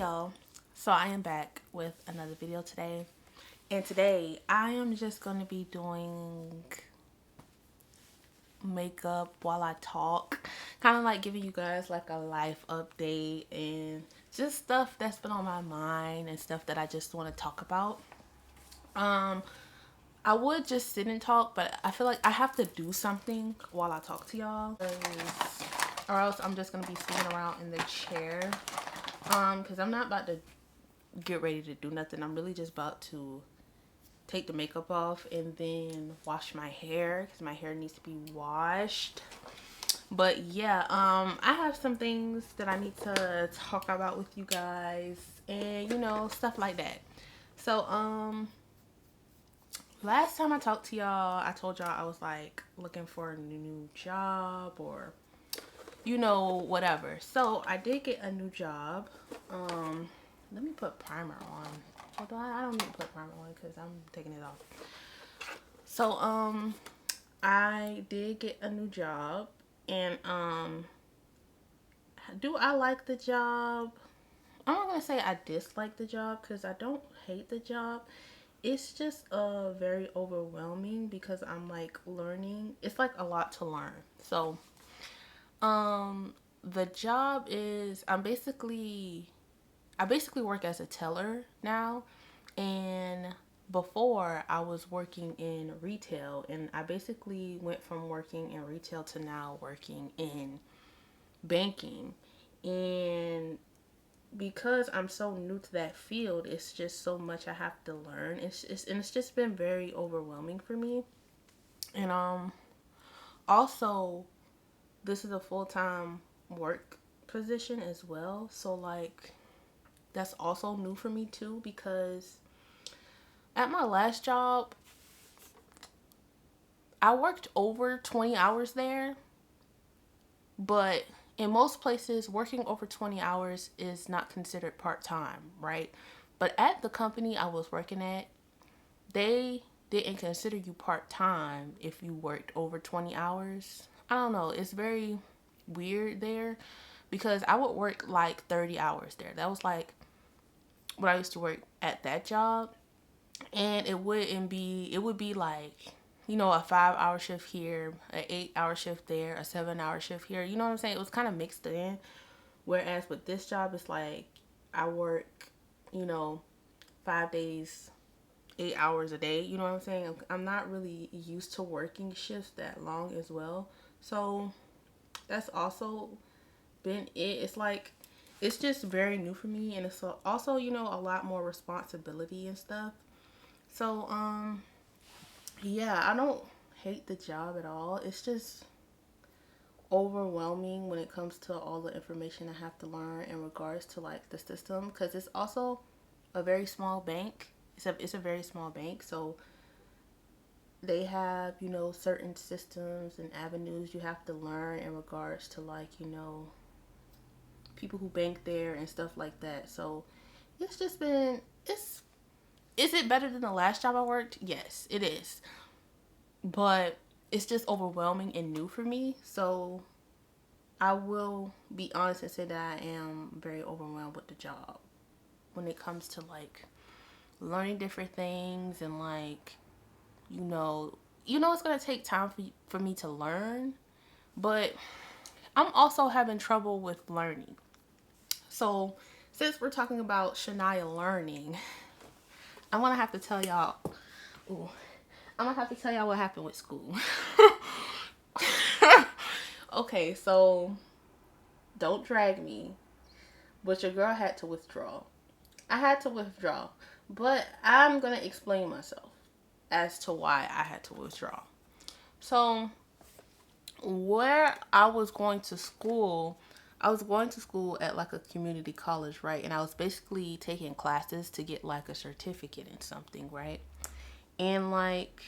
y'all. So I am back with another video today. And today I am just going to be doing makeup while I talk. Kind of like giving you guys like a life update and just stuff that's been on my mind and stuff that I just want to talk about. I would just sit and talk, but I feel like I have to do something while I talk to y'all, or else I'm just going to be sitting around in the chair. Because I'm not about to get ready to do nothing. I'm really just about to take the makeup off and then wash my hair because my hair needs to be washed. But yeah, I have some things that I need to talk about with you guys and stuff like that. So last time I talked to y'all, I told y'all I was like looking for a new job or whatever. So I did get a new job. Let me put primer on. Although I don't need to put primer on because I'm taking it off. So I did get a new job, and do I like the job? I'm not gonna say I dislike the job because I don't hate the job. It's just very overwhelming because I'm like learning. It's like a lot to learn. So the job is I basically work as a teller now, and before I was working in retail, and I basically went from working in retail to now working in banking. And because I'm so new to that field, it's just so much I have to learn. It's just been very overwhelming for me. And also this is a full-time work position as well. So like that's also new for me too, because at my last job I worked over 20 hours there, but in most places working over 20 hours is not considered part-time, right? But at the company I was working at, they didn't consider you part-time if you worked over 20 hours. I don't know, it's very weird there because I would work like 30 hours there. That was like what I used to work at that job, and it would be like a 5-hour shift here, an 8-hour shift there, a 7-hour shift here. You know what I'm saying? It was kind of mixed in. Whereas with this job, it's like I work, 5 days, 8 hours a day. You know what I'm saying? I'm not really used to working shifts that long as well. So that's also been it. It's like it's just very new for me, and it's also a lot more responsibility and stuff. So yeah, I don't hate the job at all. It's just overwhelming when it comes to all the information I have to learn in regards to like the system, because it's also a very small bank. It's a very small bank, so they have certain systems and avenues you have to learn in regards to like people who bank there and stuff like that. So it's just been is it better than the last job I worked? Yes, it is. But it's just overwhelming and new for me. So I will be honest and say that I am very overwhelmed with the job when it comes to like learning different things, and like it's going to take time for me to learn, but I'm also having trouble with learning. So since we're talking about Shania learning, I'm going to have to tell y'all, what happened with school. Okay, so don't drag me, but your girl had to withdraw. I had to withdraw, but I'm going to explain myself as to why I had to withdraw. So where I was going to school at like a community college, right? And I was basically taking classes to get like a certificate in something, right? And like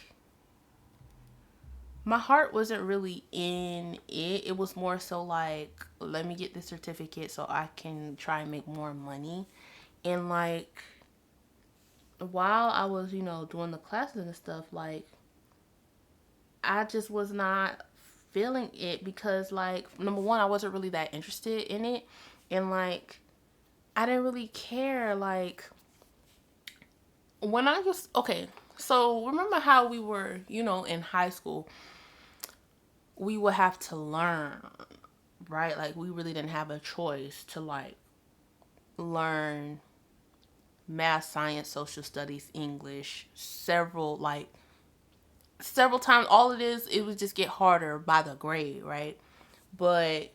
my heart wasn't really in it. It was more so like, let me get the certificate so I can try and make more money. And like while I was, doing the classes and stuff, like I just was not feeling it because like number one, I wasn't really that interested in it, and like I didn't really care. Like, when I was, okay, so remember how we were, in high school, we would have to learn, right? Like, we really didn't have a choice to, like, learn math, science, social studies, English, several times. All it would just get harder by the grade, right? But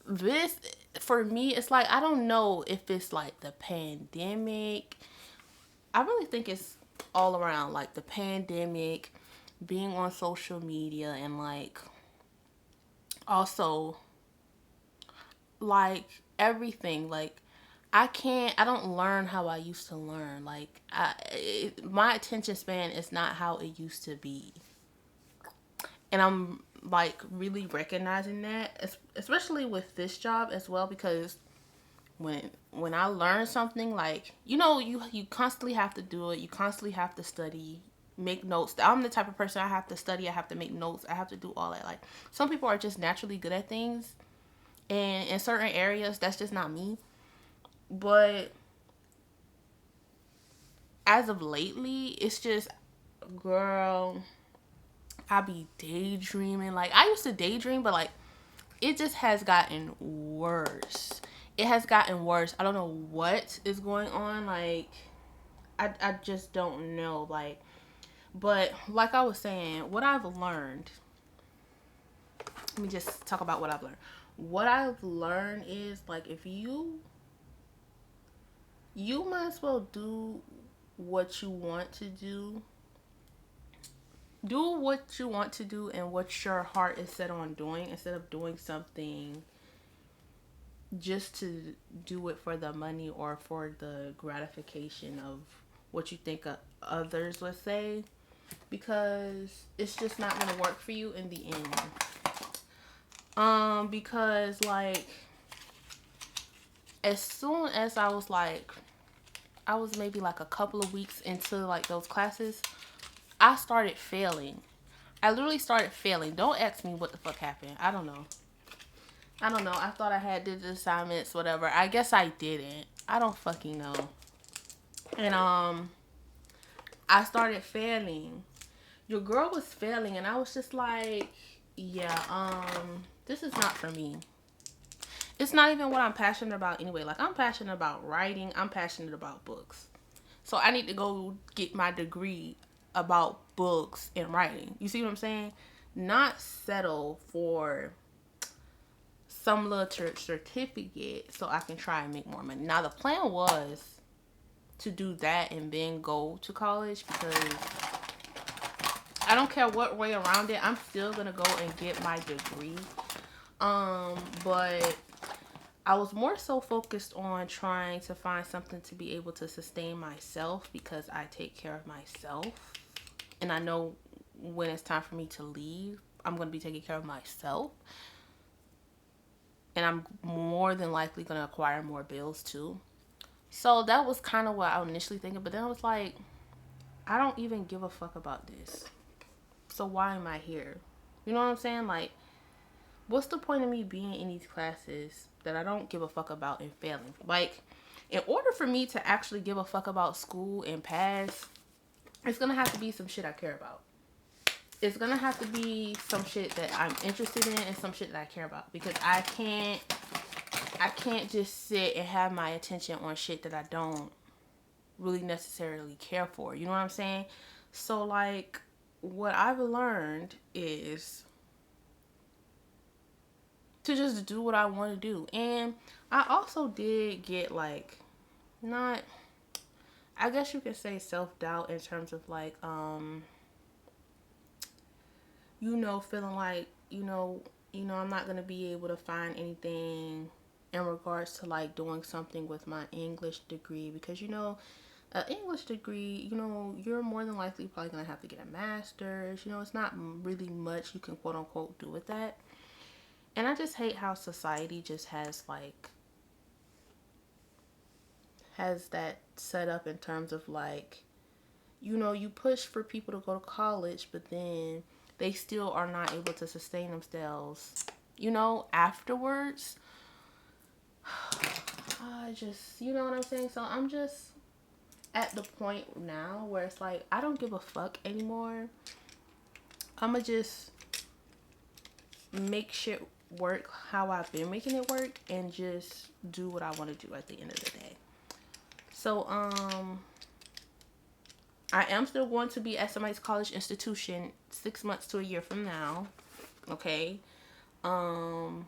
this, for me, it's like, I don't know if it's like the pandemic. I really think it's all around, like the pandemic, being on social media, and like also like everything. Like, I don't learn how I used to learn. Like, my attention span is not how it used to be. And I'm like really recognizing that, especially with this job as well, because when I learn something, like, you constantly have to do it. You constantly have to study, make notes. I'm the type of person, I have to study, I have to make notes, I have to do all that. Like, some people are just naturally good at things, and in certain areas that's just not me. But as of lately, it's just, girl, I be daydreaming. Like, I used to daydream, but like, it just has gotten worse. It has gotten worse. I don't know what is going on. Like, I just don't know. Like, but like I was saying, what I've learned, let me just talk about what I've learned. What I've learned is, like, if you might as well do what you want to do. Do what you want to do and what your heart is set on doing, instead of doing something just to do it for the money or for the gratification of what you think others would say, because it's just not going to work for you in the end. Because, like, as soon as I was maybe like a couple of weeks into like those classes, I started failing. I literally started failing. Don't ask me what the fuck happened. I don't know. I thought I had did the assignments, whatever. I guess I didn't. I don't fucking know. And I started failing. Your girl was failing, and I was just like, yeah, this is not for me. It's not even what I'm passionate about anyway. Like, I'm passionate about writing. I'm passionate about books. So I need to go get my degree about books and writing. You see what I'm saying? Not settle for some little certificate so I can try and make more money. Now, the plan was to do that and then go to college, because I don't care what way around it, I'm still gonna go and get my degree. But I was more so focused on trying to find something to be able to sustain myself, because I take care of myself. And I know when it's time for me to leave, I'm going to be taking care of myself. And I'm more than likely going to acquire more bills too. So that was kind of what I was initially thinking. But then I was like, I don't even give a fuck about this. So why am I here? You know what I'm saying? Like, what's the point of me being in these classes that I don't give a fuck about and failing? Like, in order for me to actually give a fuck about school and pass, it's going to have to be some shit I care about. It's going to have to be some shit that I'm interested in and some shit that I care about. Because I can't just sit and have my attention on shit that I don't really necessarily care for. You know what I'm saying? So, like, what I've learned is to just do what I want to do. And I also did get, like, not, I guess you could say, self-doubt in terms of, like, feeling like, I'm not going to be able to find anything in regards to, like, doing something with my English degree, because, an English degree, you're more than likely probably going to have to get a master's. It's not really much you can quote unquote do with that. And I just hate how society just has that set up in terms of, like, you push for people to go to college, but then they still are not able to sustain themselves, afterwards. I just, you know what I'm saying? So I'm just at the point now where it's like, I don't give a fuck anymore. I'ma just make shit work how I've been making it work and just do what I want to do at the end of the day. So, I am still going to be at somebody's college institution 6 months to a year from now. Okay. Cause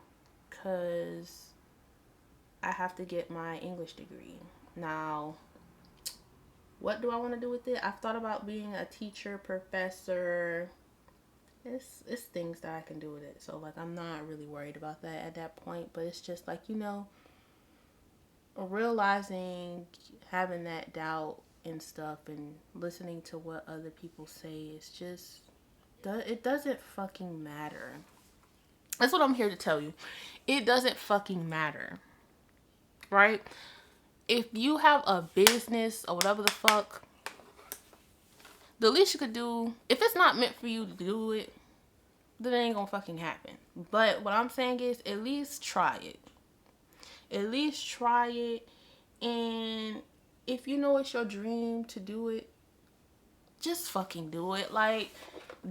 I have to get my English degree. Now, what do I want to do with it? I've thought about being a teacher, professor. It's things that I can do with it. So like I'm not really worried about that at that point, but it's just like, realizing having that doubt and stuff and listening to what other people say is just it doesn't fucking matter. That's what I'm here to tell you. It doesn't fucking matter. Right? If you have a business or whatever the fuck, the least you could do, if it's not meant for you to do it, then it ain't gonna fucking happen. But what I'm saying is, at least try it. At least try it. And if you know it's your dream to do it, just fucking do it. Like,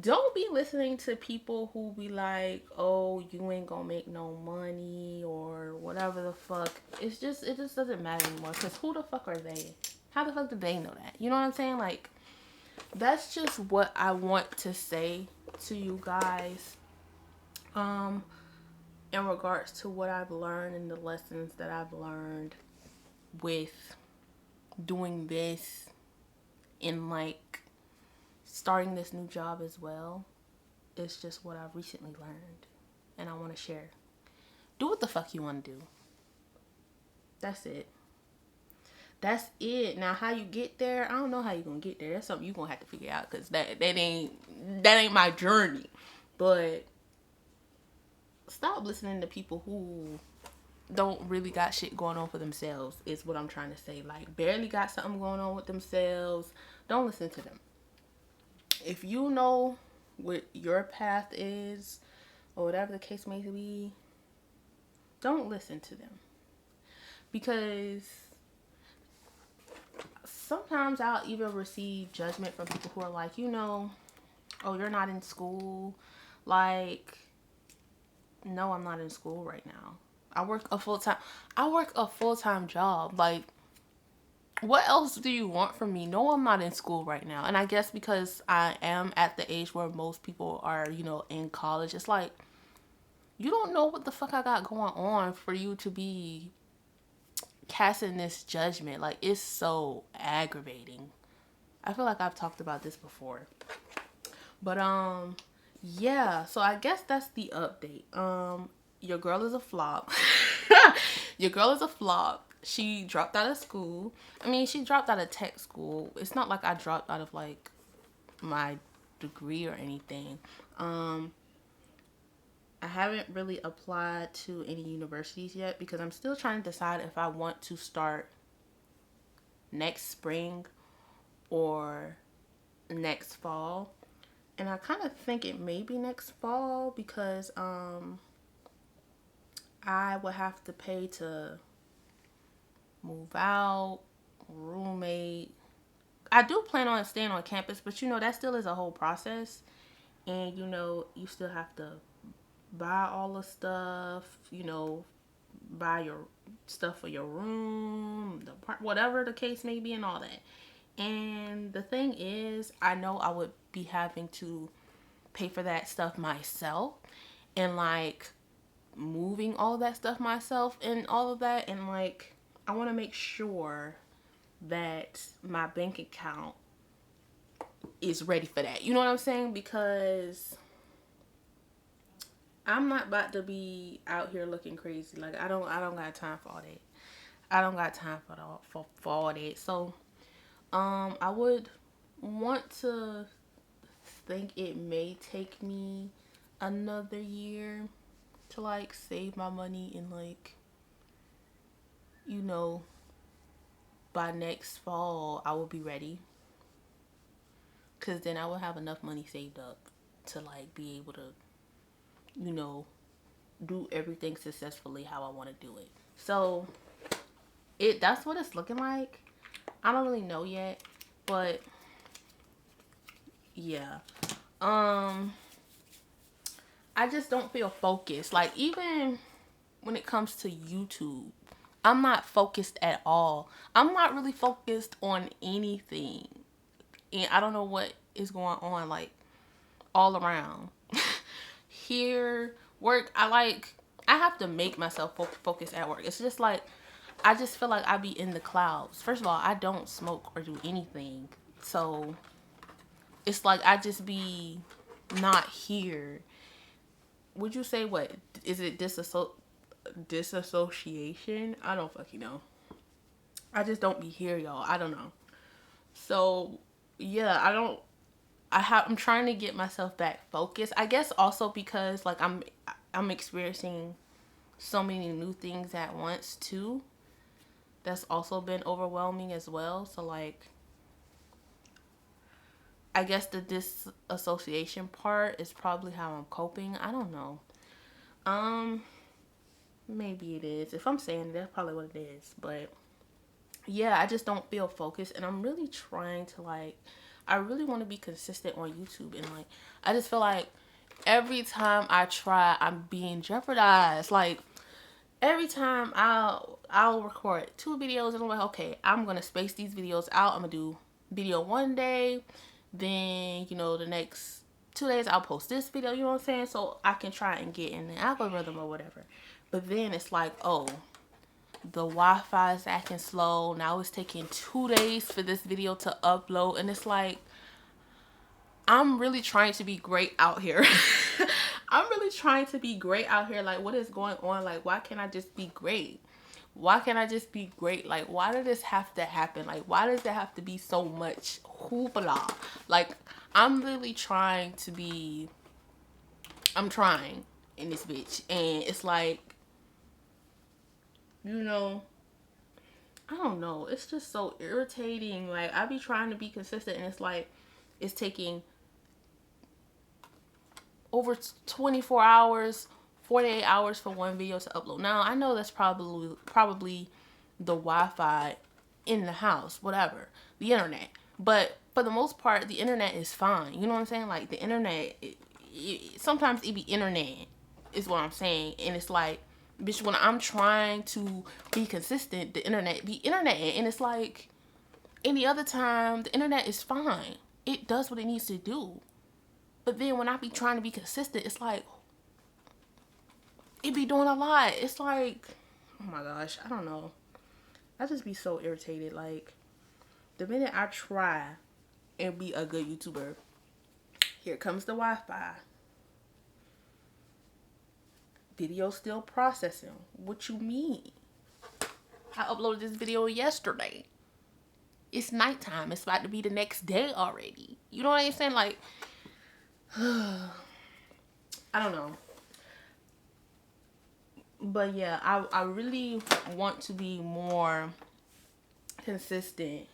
don't be listening to people who be like, oh, you ain't gonna make no money or whatever the fuck. It just doesn't matter anymore. Because who the fuck are they? How the fuck do they know that? You know what I'm saying? Like, that's just what I want to say to you guys. In regards to what I've learned and the lessons that I've learned with doing this and like starting this new job as well. It's just what I've recently learned and I want to share. Do what the fuck you want to do. That's it. That's it. Now how you get there, I don't know how you're gonna get there. That's something you're gonna have to figure out, because that ain't my journey. But stop listening to people who don't really got shit going on for themselves, is what I'm trying to say. Like, barely got something going on with themselves. Don't listen to them. If you know what your path is, or whatever the case may be, don't listen to them. Because sometimes I'll even receive judgment from people who are like, oh, you're not in school. Like, no, I'm not in school right now. I work a full-time job. Like, what else do you want from me? No, I'm not in school right now. And I guess because I am at the age where most people are, in college, it's like, you don't know what the fuck I got going on for you to be casting this judgment. Like, it's so aggravating. I feel like I've talked about this before. But, yeah, so I guess that's the update. Your girl is a flop. Your girl is a flop. She dropped out of school. I mean, she dropped out of tech school. It's not like I dropped out of, like, my degree or anything. I haven't really applied to any universities yet because I'm still trying to decide if I want to start next spring or next fall. And I kind of think it may be next fall because I would have to pay to move out, roommate. I do plan on staying on campus, but that still is a whole process. And you still have to buy all the stuff, buy your stuff for your room, the part, whatever the case may be, and all that. And the thing is, I know I would be having to pay for that stuff myself, and like moving all that stuff myself and all of that. And like, I want to make sure that my bank account is ready for that. You know what I'm saying? Because I'm not about to be out here looking crazy. Like, I don't got time for all that. I don't got time for all that. So, I would want to think it may take me another year to like save my money and like, by next fall I will be ready. Cause then I will have enough money saved up to like be able to, do everything successfully how I want to do it. So that's what it's looking like. I don't really know yet, but yeah. Um, I just don't feel focused. Like, even when it comes to YouTube, I'm not focused at all. I'm not really focused on anything. And I don't know what is going on, like, all around. Here, work, I have to make myself focus at work. It's just like, I just feel like I be in the clouds. First of all, I don't smoke or do anything. So, it's like I just be not here. Would you say, what is it, disassociation? I don't fucking know. I just don't be here, y'all. I don't know. So yeah, I'm trying to get myself back focused. I guess also because like I'm experiencing so many new things at once too. That's also been overwhelming as well. So like, I guess the disassociation part is probably how I'm coping. I don't know. Um, Maybe it is. If I'm saying it, that's probably what it is. But yeah, I just don't feel focused, and I'm really trying to like. I really want to be consistent on YouTube, and like, I just feel like every time I try, I'm being jeopardized. Like, every time I'll record 2 videos, and I'm like, okay, I'm gonna space these videos out. I'm gonna do video one day, then the next 2 days I'll post this video. You know what I'm saying? So I can try and get in the algorithm or whatever. But then it's like, oh, the Wi-Fi is acting slow. Now it's taking 2 days for this video to upload, and it's like, I'm really trying to be great out here. I'm really trying to be great out here. Like, what is going on? Like, why can't I just be great? Why can't I just be great? Like, why did this have to happen? Like, why does there have to be so much hoopla? Like, I'm really trying to be, I'm trying in this bitch. And it's like, I don't know. It's just so irritating. Like, I be trying to be consistent, and it's like, it's taking over 24 hours, 48 hours for one video to upload. Now, I know that's probably the Wi-Fi in the house, whatever, the internet. But for the most part, the internet is fine. You know what I'm saying? Like, the internet, sometimes it be internet, is what I'm saying. And it's like, bitch, when I'm trying to be consistent, the internet be internet. And it's like, any other time, the internet is fine. It does what it needs to do. But then when I be trying to be consistent, it's like, it be doing a lot. It's like, oh my gosh, I don't know. I just be so irritated. Like, the minute I try and be a good YouTuber, here comes the Wi-Fi. Video still processing. What you mean? I uploaded this video yesterday. It's nighttime. It's about to be the next day already. You know what I'm saying? Like, I don't know. But yeah, I really want to be more consistent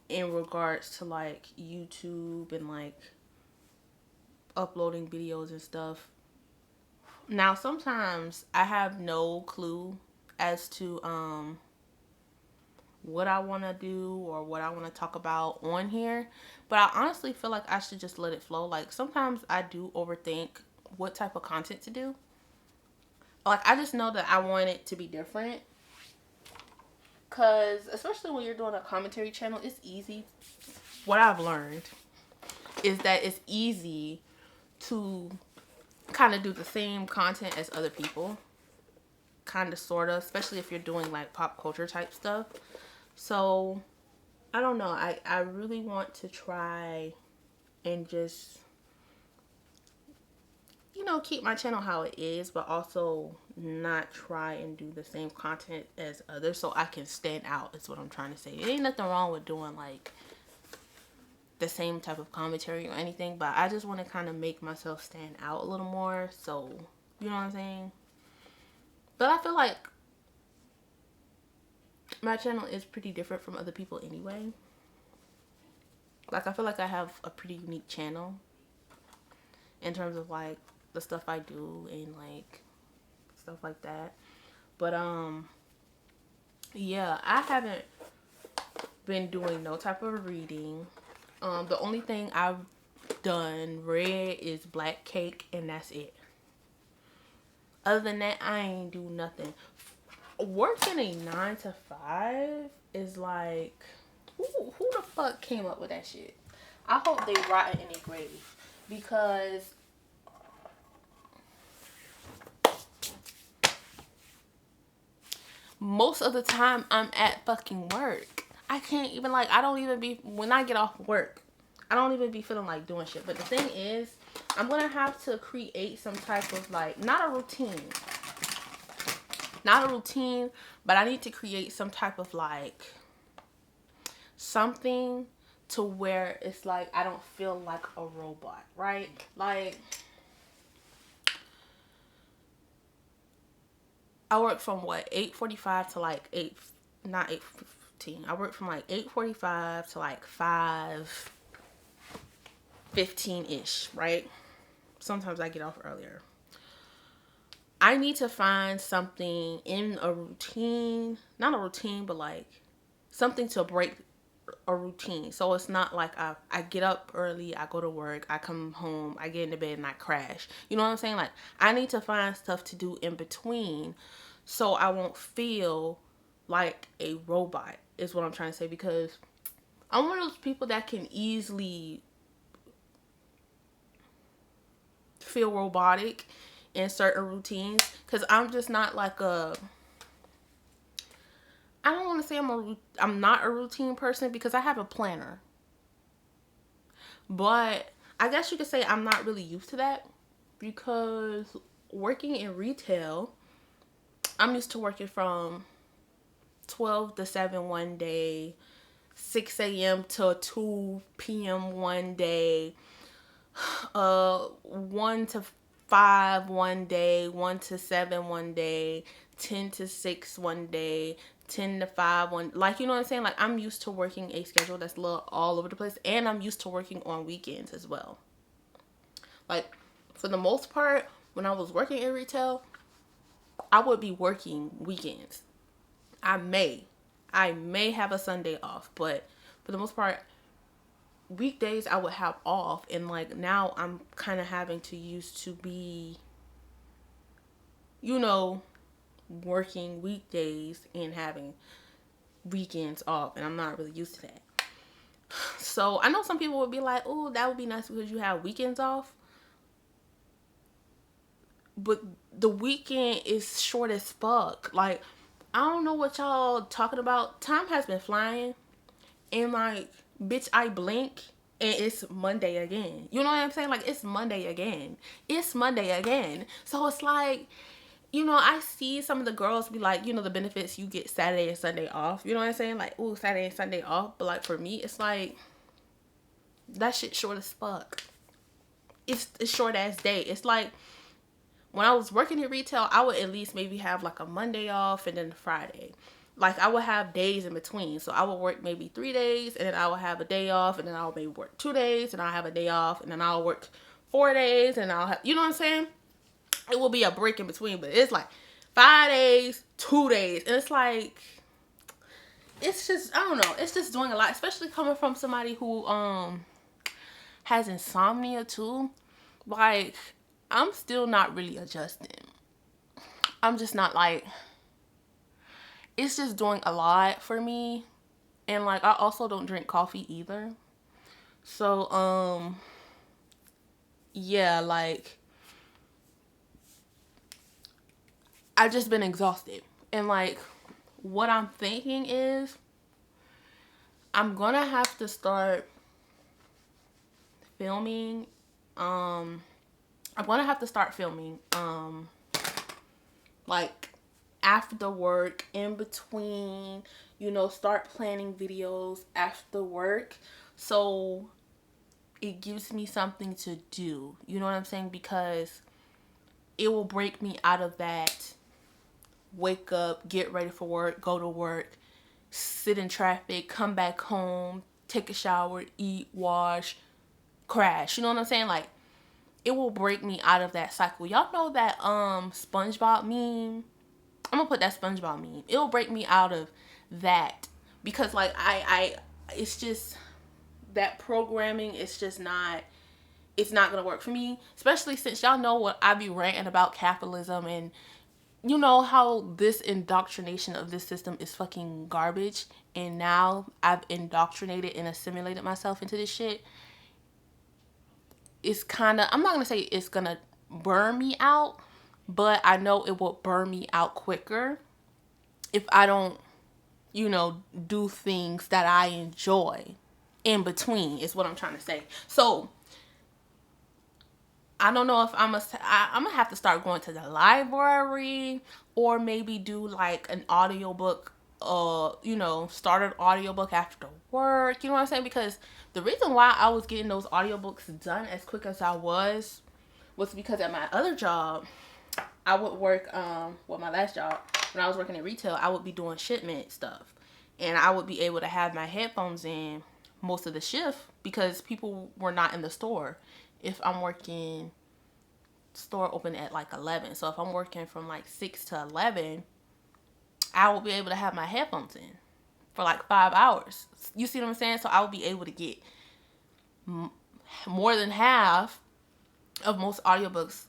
in regards to like YouTube and like uploading videos and stuff. Now, sometimes I have no clue as to what I want to do or what I want to talk about on here, but I honestly feel like I should just let it flow. Like, sometimes I do overthink what type of content to do. Like, I just know that I want it to be different, because especially when you're doing a commentary channel, it's easy. What I've learned is that it's easy to kind of do the same content as other people, kind of, sort of, especially if you're doing like pop culture type stuff. So I don't know, I really want to try and just, keep my channel how it is, but also not try and do the same content as others, so I can stand out, is what I'm trying to say. It ain't nothing wrong with doing like the same type of commentary or anything, but I just want to kind of make myself stand out a little more. So, you know what I'm saying? But I feel like my channel is pretty different from other people anyway. Like, I feel like I have a pretty unique channel in terms of like the stuff I do and like stuff like that. But Yeah, I haven't been doing no type of reading. The only thing I've done read is Black Cake, and that's it. Other than that, I ain't do nothing. Working a 9 to 5 is like, who the fuck came up with that shit? I hope they rot in a grave, because most of the time I'm at fucking work. I can't even, like, I don't even be, when I get off work, I don't even be feeling like doing shit. But the thing is, I'm gonna have to create some type of, like, not a routine, but I need to create some type of, like, something to where it's like I don't feel like a robot, right? Like, I work from what, 8:45 to like 8, not 8:15. I work from like 8:45 to like 5:15 ish, right? Sometimes I get off earlier. I need to find something in a routine, not a routine, but like something to break a routine. So it's not like I get up early, I go to work, I come home, I get into bed and I crash. You know what I'm saying? Like, I need to find stuff to do in between so I won't feel like a robot, is what I'm trying to say. Because I'm one of those people that can easily feel robotic in certain routines, because I'm just not like I don't want to say I'm not a routine person, because I have a planner. But I guess you could say I'm not really used to that, because working in retail, I'm used to working from 12 to 7 one day, 6 a.m. to 2 p.m. one day, 1 to 5 one day, 1 to 7 one day, 10 to 6 one day, 10 to 5 one. Like, you know what I'm saying? Like, I'm used to working a schedule that's a little all over the place, and I'm used to working on weekends as well. Like, for the most part, when I was working in retail, I would be working weekends. I may. I may have a Sunday off, but for the most part, weekdays I would have off. And like, now I'm kind of having to used to be, you know, working weekdays and having weekends off, and I'm not really used to that. So I know some people would be like, oh, that would be nice because you have weekends off. But the weekend is short as fuck. Like, I don't know what y'all talking about. Time has been flying, and like, bitch, I blink and it's Monday again. You know what I'm saying? Like, it's Monday again. It's Monday again. So it's like, you know, I see some of the girls be like, you know, the benefits you get Saturday and Sunday off. You know what I'm saying? Like, ooh, Saturday and Sunday off. But like, for me, it's like, that shit short as fuck. It's a short ass day. It's like, when I was working in retail, I would at least maybe have like a Monday off and then a Friday. Like, I would have days in between. So I would work maybe 3 days, and then I would have a day off, and then I'll maybe work 2 days, and I'll have a day off, and then I'll work 4 days, and I'll have, you know what I'm saying? It will be a break in between, but it's like 5 days, 2 days, and it's like, it's just, I don't know, it's just doing a lot, especially coming from somebody who has insomnia too. Like, I'm still not really adjusting. I'm just not like, it's just doing a lot for me. And like, I also don't drink coffee either. So yeah, like, I just been exhausted. And like, what I'm thinking is I'm gonna have to start filming. I'm gonna have to start filming like after work, in between, you know, start planning videos after work, so it gives me something to do. You know what I'm saying? Because it will break me out of that wake up, get ready for work, go to work, sit in traffic, come back home, take a shower, eat, wash, crash. You know what I'm saying? Like, it will break me out of that cycle. Y'all know that SpongeBob meme I'm gonna put that SpongeBob meme. It'll break me out of that because like it's just that programming. It's just not. It's not gonna work for me, especially since y'all know what I be ranting about capitalism and you know how this indoctrination of this system is fucking garbage. And now I've indoctrinated and assimilated myself into this shit. It's kind of, I'm not gonna say it's gonna burn me out, but I know it will burn me out quicker if I don't, do things that I enjoy in between, is what I'm trying to say. So I don't know if I'm gonna have to start going to the library or maybe do like an audiobook, start an audiobook after work. You know what I'm saying? Because the reason why I was getting those audiobooks done as quick as I was because at my other job, I would work, my last job, when I was working in retail, I would be doing shipment stuff. And I would be able to have my headphones in most of the shift because people were not in the store. If I'm working, store open at like 11. So if I'm working from like 6 to 11, I will be able to have my headphones in for like 5 hours. You see what I'm saying? So I will be able to get more than half of most audiobooks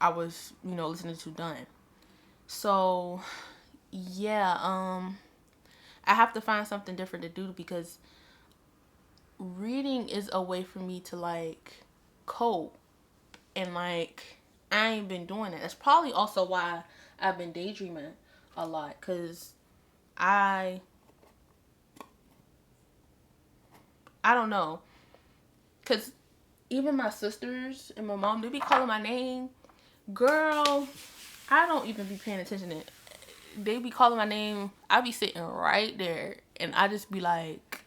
I was, listening to done. So yeah, I have to find something different to do because reading is a way for me to like cope, and like I ain't been doing it. That's probably also why I've been daydreaming a lot, because I don't know, because even my sisters and my mom, they be calling my name. Girl, I don't even be paying attention to it. They be calling my name. I be sitting right there and I just be like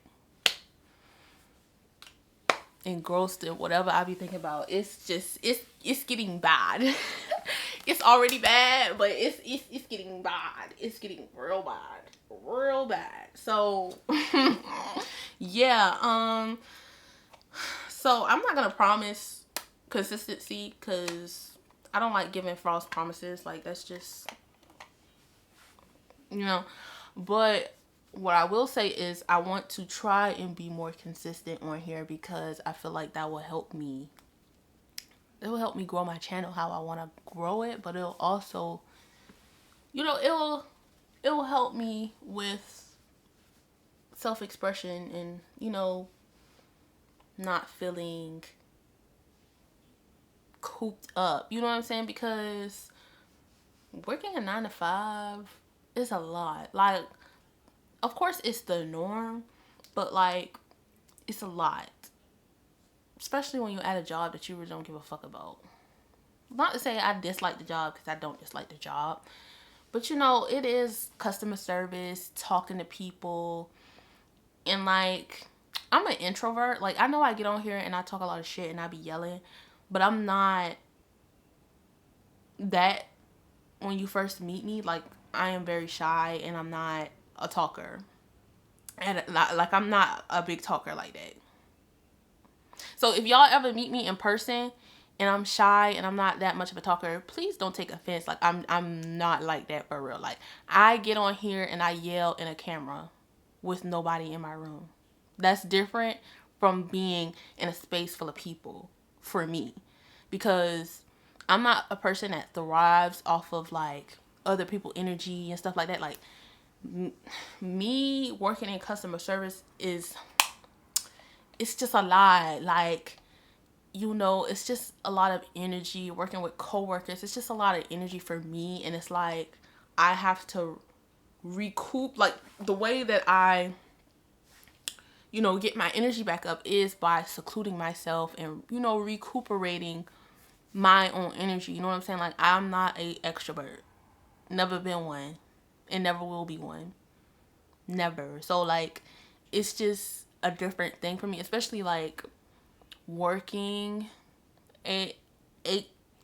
engrossed in whatever I be thinking about. It's just it's getting bad. It's already bad, but it's getting bad. It's getting real bad. Real bad. So yeah, so I'm not gonna promise consistency because I don't like giving false promises. Like that's just, but what I will say is I want to try and be more consistent on here because I feel like that will help me. It will help me grow my channel how I want to grow it, but it'll also, it'll help me with self-expression and, not feeling cooped up. You know what I'm saying? Because working a 9 to 5 is a lot. Like, of course it's the norm, but like it's a lot. Especially when you're at a job that you really don't give a fuck about. Not to say I dislike the job, because I don't dislike the job. But it is customer service, talking to people. And like, I'm an introvert. Like, I know I get on here and I talk a lot of shit and I be yelling. But I'm not that when you first meet me. Like, I am very shy and I'm not a talker. And like, I'm not a big talker like that. So if y'all ever meet me in person and I'm shy and I'm not that much of a talker, please don't take offense. Like, I'm not like that for real. Like, I get on here and I yell in a camera with nobody in my room. That's different from being in a space full of people for me, because I'm not a person that thrives off of like other people's energy and stuff like that. Like, me working in customer service it's just a lot. Like, it's just a lot of energy. Working with coworkers, it's just a lot of energy for me. And it's like, I have to recoup. Like, the way that I, get my energy back up is by secluding myself and, recuperating my own energy. You know what I'm saying? Like, I'm not a extrovert. Never been one. And never will be one. Never. So, like, it's just a different thing for me, especially like working 8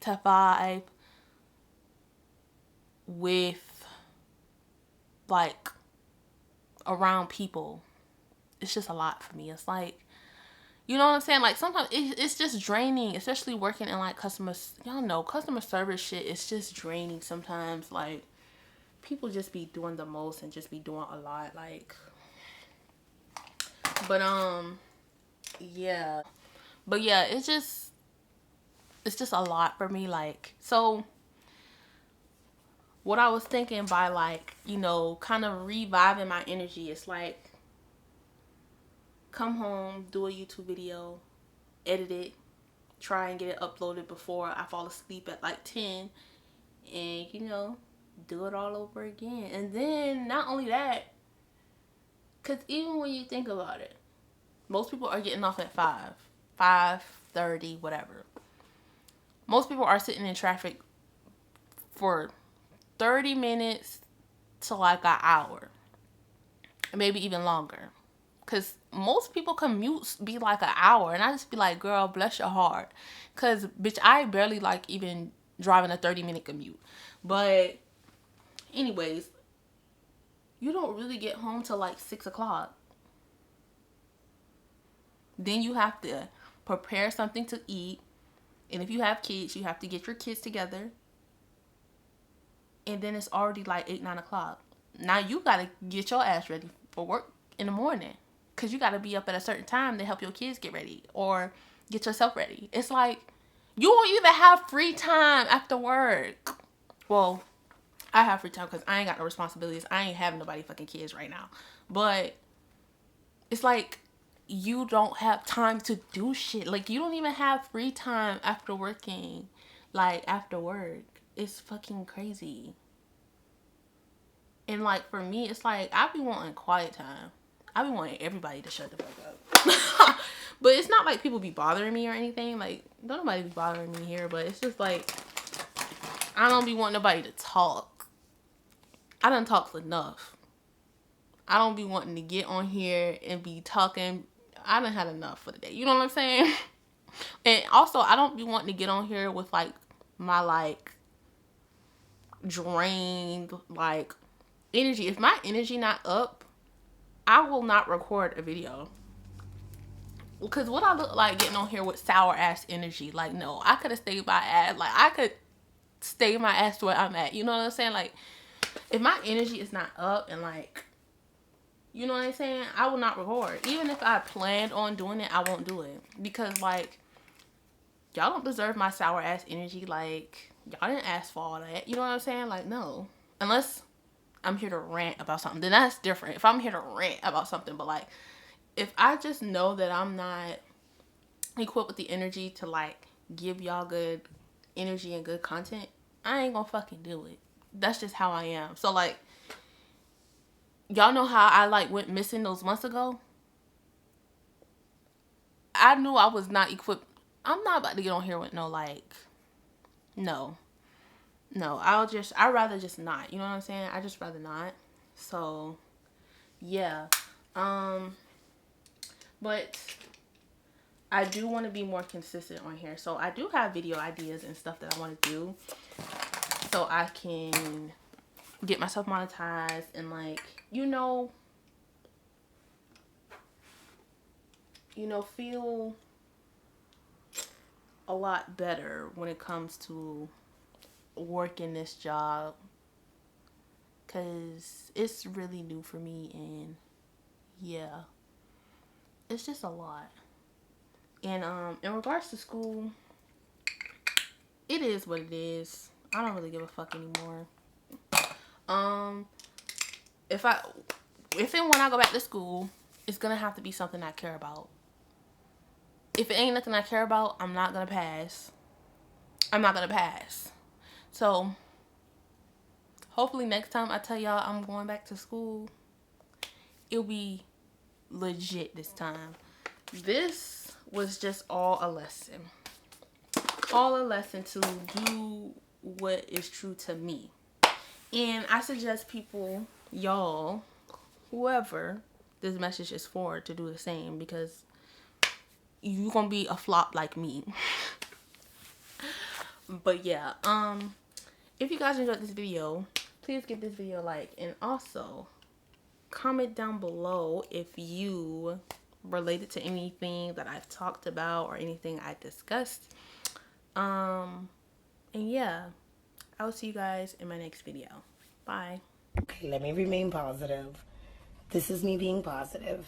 to 5 with like around people. It's just a lot for me. It's like, you know what I'm saying? Like, sometimes it's just draining, especially working in like customer service shit. It's just draining sometimes. Like, people just be doing the most and just be doing a lot, like. But yeah. But yeah, it's just a lot for me. Like, so what I was thinking by, like, you know, kind of reviving my energy, it's like, come home, do a YouTube video, edit it, try and get it uploaded before I fall asleep at like 10, and, you know, do it all over again. And then not only that, because even when you think about it, most people are getting off at 5:30, whatever. Most people are sitting in traffic for 30 minutes to like an hour, maybe even longer. Because most people commutes be like an hour, and I just be like, girl, bless your heart. Because, bitch, I barely like even driving a 30-minute commute. But anyways, you don't really get home till like 6 o'clock. Then you have to prepare something to eat. And if you have kids, you have to get your kids together. And then it's already like 8, 9 o'clock. Now you got to get your ass ready for work in the morning. Because you got to be up at a certain time to help your kids get ready. Or get yourself ready. It's like, you won't even have free time after work. Well, I have free time because I ain't got no responsibilities. I ain't having nobody fucking kids right now. But it's like, you don't have time to do shit. Like, you don't even have free time after working. Like, after work. It's fucking crazy. And, like, for me, it's like, I be wanting quiet time. I be wanting everybody to shut the fuck up. But it's not like people be bothering me or anything. Like, don't nobody be bothering me here. But it's just like, I don't be wanting nobody to talk. I done talked enough. I don't be wanting to get on here and be talking. I done had enough for the day. You know what I'm saying? And also, I don't be wanting to get on here with, like, my, like, drained, like, energy. If my energy not up, I will not record a video. Because what I look like getting on here with sour ass energy, like, no, I could have stayed my ass. Like, I could stay my ass to where I'm at. You know what I'm saying? Like, if my energy is not up and, like, you know what I'm saying, I will not record. Even if I planned on doing it, I won't do it. Because, like, y'all don't deserve my sour ass energy. Like, y'all didn't ask for all that. You know what I'm saying? Like, no. Unless I'm here to rant about something, then that's different. If I'm here to rant about something, but, like, if I just know that I'm not equipped with the energy to, like, give y'all good energy and good content, I ain't gonna fucking do it. That's just how I am. So, like, y'all know how I, like, went missing those months ago? I knew I was not equipped. I'm not about to get on here with no, like, no. I'd rather just not. You know what I'm saying? I just rather not. So, yeah. But I do want to be more consistent on here. So, I do have video ideas and stuff that I want to do. So, I can get myself monetized and, like, feel a lot better when it comes to working this job, because it's really new for me, and yeah, it's just a lot. And in regards to school, it is what it is. I don't really give a fuck anymore. If and when I go back to school, it's gonna have to be something I care about. If it ain't nothing I care about, I'm not gonna pass. So, hopefully next time I tell y'all I'm going back to school, it'll be legit this time. This was just all a lesson. All a lesson to do what is true to me. And I suggest people, y'all, whoever this message is for, to do the same, because you're gonna be a flop like me. But yeah, if you guys enjoyed this video, please give this video a like, and also comment down below if you related to anything that I've talked about or anything I discussed. And yeah, I will see you guys in my next video. Bye. Okay, let me remain positive. This is me being positive.